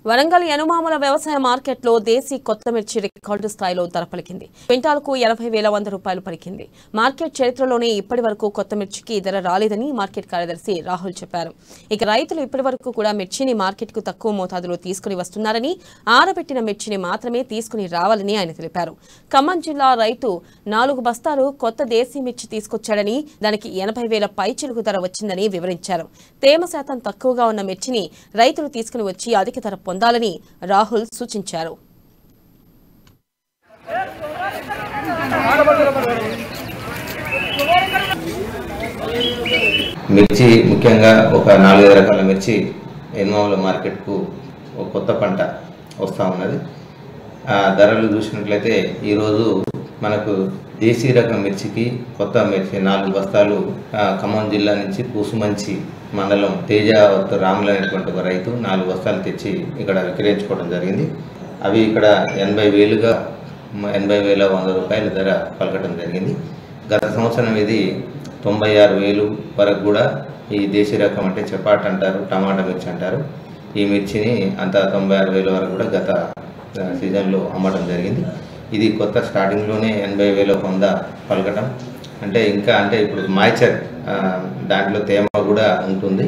వరంగల్ యనుమాముల వ్యవసాయ మార్కెట్లో దేశీ కొత్త మిర్చి రికార్డు స్థాయిలో ధర పలికింది. క్వింటాల్కు 80,100 రూపాయలు పలికింది. మార్కెట్ చరిత్రలోనే ఇప్పటి వరకు కొత్త మిర్చికి ధర రాలేదని మార్కెట్ కార్యదర్శి రాహుల్ చెప్పారు. ఇక రైతులు ఇప్పటి వరకు కూడా మిర్చిని మార్కెట్కు తక్కువ మోతాదులో తీసుకుని వస్తున్నారని, ఆరబెట్టిన మిర్చిని మాత్రమే తీసుకుని రావాలని ఆయన తెలిపారు. ఖమ్మం జిల్లా రైతు 4 బస్తాలు కొత్త దేశీ మిర్చి తీసుకొచ్చాడని, దానికి 80,000 పైచిలుకు ధర వచ్చిందని వివరించారు. తేమ శాతం తక్కువగా ఉన్న మిర్చిని రైతులు తీసుకుని వచ్చి అధిక ధర పొందాలని రాహుల్ సూచించారు. మిర్చి ముఖ్యంగా ఒక 4 రకాల మిర్చి యనుమాముల మార్కెట్కు ఒక కొత్త పంట వస్తూ ఉన్నది. ఆ ధరలు చూసినట్లయితే ఈరోజు మనకు దేశీ రకం మిర్చికి కొత్త మిర్చి 4 బస్తాలు ఖమ్మం జిల్లా నుంచి పూసుమంచి మండలం తేజావత్ రాములు అనేటువంటి ఒక రైతు 4 బస్తాలు తెచ్చి ఇక్కడ విక్రయించుకోవడం జరిగింది. అవి ఇక్కడ 80,100 రూపాయల ధర పలకడం జరిగింది. గత సంవత్సరం ఇది 96,000 వరకు కూడా ఈ దేశీ రకం అంటే చపాట్ అంటారు, టమాటా మిర్చి అంటారు. ఈ మిర్చిని అంత 96,000 వరకు కూడా గత సీజన్లో అమ్మడం జరిగింది. ఇది కొత్త స్టార్టింగ్లోనే 80,100 పలకటం అంటే ఇప్పుడు మాయిచర్ దాంట్లో తేమ కూడా ఉంటుంది.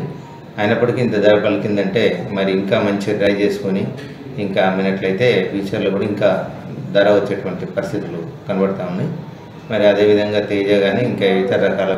అయినప్పటికీ ఇంత ధర పలికిందంటే మరి ఇంకా మంచి ట్రై చేసుకొని ఇంకా అమ్మినట్లయితే ఫ్యూచర్లో కూడా ఇంకా ధర వచ్చేటువంటి పరిస్థితులు కనబడతా ఉన్నాయి. మరి అదేవిధంగా తేజ కానీ ఇంకా ఇతర రకాల